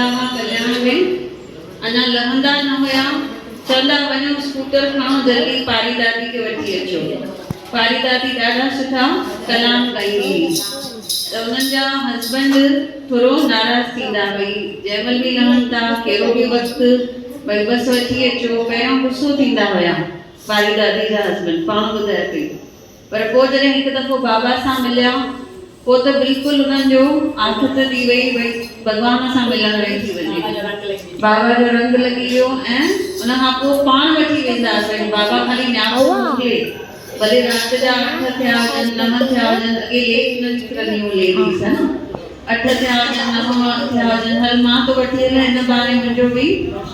वेंदा हुआ कल्याण में, अञा लहंदा न हुया, चवंदा वञो स्कूटर खणो जल्दी पारी दादी खे वठी अचो। पारी दादी ॾाढा सुठा कलाम ॻाईंदी हुई, त उन्हनि जा हस्बैंड थोरो नाराज़ थींदा, भई जंहिंमहिल बि लहनि था कहिड़ो बि वक़्तु भई बसि वठी अचो, पहिरियों गुस्सो थींदा हुया पारी दादी जा हस्बैंड, पाण ॿुधाए पई। पर पोइ जॾहिं हिकु दफ़ो बाबा सां मिलिया, पोइ त बिल्कुलु उन्हनि जो आदत थी वई, भई भॻवान सां मिलण वेही थी वञे, बाबा जो रंग लॻी वियो। ऐं उन खां पोइ पाण वठी वेंदा हुआसीं, बाबा ख़ाली न्याणो मोकिले, भले राति जा 8 थिया हुजनि 9 थिया हुजनि, अॻे लेट न निकिरंदियूं लेडीज़, 8 थिया हुजनि 9 थिया हुजनि, हल मां तो वठी हलां, हिन बहाने मुंहिंजो बि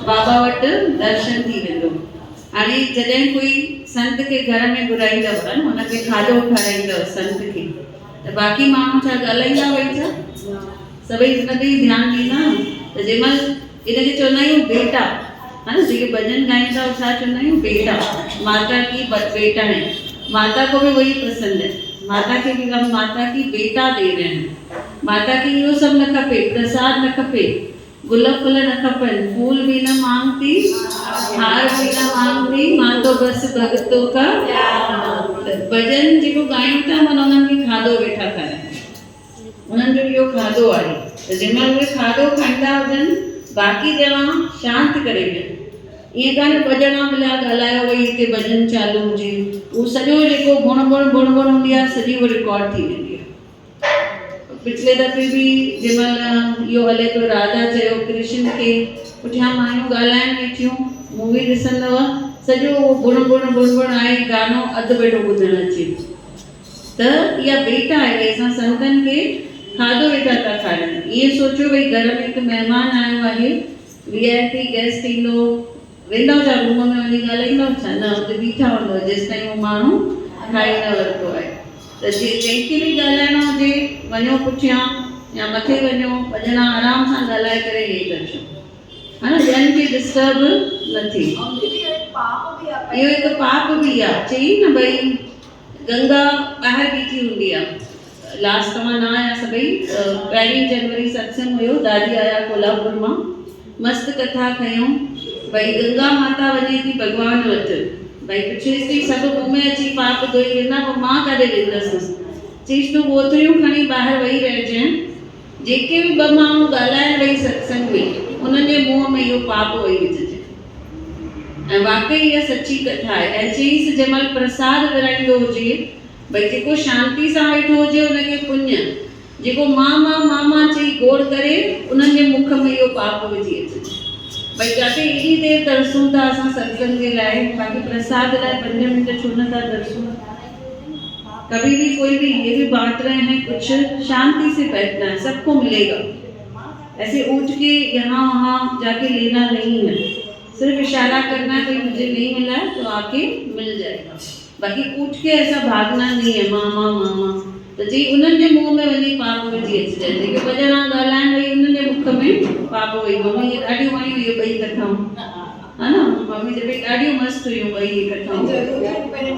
बाबा वटि दर्शन थी वेंदो। हाणे जॾहिं कोई संत खे घर में घुराईंदव न, हुनखे खाधो खाराईंदव संत खे, त बाक़ी माण्हू छा ॻाल्हाईंदा वरी छा, सभई हिन ते ई ध्यानु ॾींदा। त जंहिंमहिल इनखे चवंदा आहियूं बेटा, है ना, जेके भॼन ॻाईंदा छा चवंदा आहियूं, बेटा, माता की बेटा है, माता को भी वही पसंद है, माता के भी हम माता की बेटा दे रहे हैं। माता की इहो सभु न खपे, प्रसाद न खपे, गुल फुल न खपनि, फूल भी न मांगती, हार भी न मांगती, मां तो बसि भगतों का भॼन जेको ॻायूं था, माना उन्हनि खे खाधो वेठा खाराइनि, उन्हनि जो इहो खाधो आहे। त जंहिंमहिल उहे खाधो खाईंदा हुजनि, बाक़ी ॼणा शांत करे विया, ईअं कान्हे ॿ ॼणा मिलिया ॻाल्हायो वई हिते भॼन चालू हुजे, उहो सॼो जेको बुण हूंदी आहे सॼी उहो रिकॉर्ड थी वेंदी आहे। पिछले दफ़े बि जंहिंमहिल इहो हले पियो, राधा चयो कृष्ण खे, पुठियां मायूं ॻाल्हाइण वेठियूं, मूवी ॾिसंदव, सॼो बुण आहे, गानो अधु वेठो ॿुधण अचे। त इहा बेटा आहे, भई असां संतनि खे खाधो वेठा था खारायूं। ईअं सोचो भई घर में हिकु महिमान आयो आहे, VIP गेस्ट ईंदो, वेंदव छा रूम में वञी ॻाल्हाईंदव छा, न हुते बीठा हूंदव जेसि ताईं उहो माण्हू खाई न वरितो आहे। त जंहिंखे बि ॻाल्हाइणो हुजे, वञो पुठियां या मथे वञो, ॿ ॼणा आराम सां ॻाल्हाए करे हेठि अचो, हा न, ॿियनि खे डिस्टर्ब न थिए। इहो हिकु पाप बि आहे, चई न भई गंगा ॿाहिरि बीठी हूंदी आहे, लास्ट तव्हां न आया सभई, 1 जनवरी सत्संग हुयो, दादी आया कोल्हापुर मां, मस्तु कथा खयूं, भई गंगा माता वञे थी भॻवान वटि, भई पुछेसि थी सभु मुंहुं में अची पाप धोई वेंदा, पोइ मां काॾे वेंदसि, चईसि तूं बोतलियूं खणी ॿाहिरि वेही रहिजांइ, जेके बि 2 माण्हू ॻाल्हाइण वेही सत्संग में, उन्हनि जे मुंहं में इहो पाप वेही विझिजे। ऐं वाकई इहा सची कथा आहे। ऐं चईसि जंहिंमहिल प्रसाद विराईंदो हुजे, भई जेको शांति सां वेठो हुजे उनखे पुण्य, जेको मां चई गोड़ करे, उन्हनि जे मुख में इहो पाप विझी अचे। भई जाते एॾी देरि तरसूं था असां सत्संग जे लाइ, बाक़ी प्रसाद लाइ 5 मिंट छो न था तरसूं। कभी भी कोई भी ये भी बांट रहे हैं, कुछ शांति से बैठना है, सबको मिलेगा। ऐसे उठ के यहाँ वहाँ जाके लेना नहीं है, सिर्फ इशारा करना है, कोई मुझे नहीं मिला है तो आके मिल जाएगा, बाकी उठ के ऐसा भागना नहीं है मामा। तो जी उन्हनि जे मुंह में वञी पाप विझी अचिजे, जेके 2 ॼणा ॻाल्हाइण वेही उन्हनि जे मुख में पाप वेही। मम्मी खे ॾाढियूं वणियूं इहे 2 कथाऊं, हा न, मम्मी चए पई ॾाढियूं मस्तु हुयूं 2 कथाऊं, ऐं पंहिंजी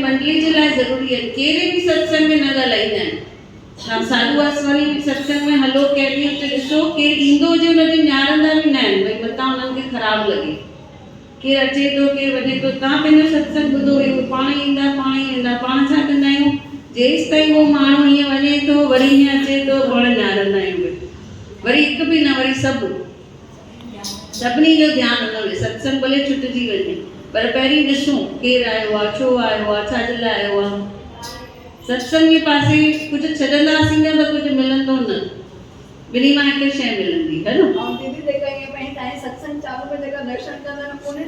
मंडली जे लाइ ज़रूरी आहे। कहिड़े बि सत्संग में न ॻाल्हाईंदा आहिनि, साधू वासवाणी बि सत्संग में हलो कहिड़ी हुते ॾिसो, केरु ईंदो हुजे हुनखे निहारंदा बि न आहिनि, भई मतां उन्हनि खे ख़राबु लॻे, केरु अचे थो केरु वञे थो। तव्हां पंहिंजो सत्संग ॿुधो, पाण ई ईंदा पाण ई वेंदा, पाण छा कंदा आहियूं, जेसि ताईं उहो माण्हू हीअं वञे थो वरी हीअं अचे थो, पाण निहारंदा आहियूं, वरी हिकु बि न, वरी सभिनी जो ध्यानु हुन में, सत्संग भले छुटिजी वञे, पर पहिरीं ॾिसूं केरु आयो आहे, छो आयो आहे, छाजे लाइ आयो आहे। सत्संग जे पासे कुझु छॾंदासीं न त कुझु मिलंदो न, ॿिन्ही मां हिकु शइ मिलंदी, है न।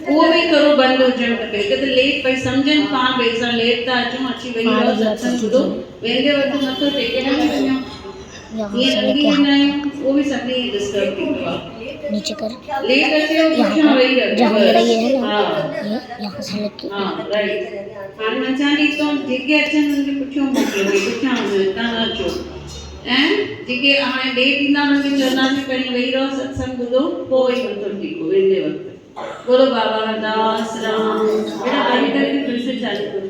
उहो बि थोरो बंदि हुजणु खपे, हिकु त लेट भई सम्झनि पाण, भई असां लेट था अचूं, अची वेही रहो सत्संग ॿुधो, वेंदे वक़्तु मथो टेके न वञूं, ईअं लंघी वेंदा आहियूं, उहो बि सभिनी खे डिस्टर्ब थींदो आहे। नीचे कर, लेट अचे पुठियां वेही रहो, जहाँ मेरा ये है ना, हाँ यहाँ से लेके, हाँ राइट। हाणे मां चवां थी तो जेके अचनि उनखे पुठियां मोकिलियो, भई पुठियां वञो, हितां न अचो। ऐं जेके हाणे लेट ईंदा उनखे चवंदासीं पहिरीं वेही रहो सत्संग ॿुधो, पोइ वरी मथो टेको वेंदे वक़्तु। बोलो बाबा दास राम। बेटा वरी करे फिर से चालू करो।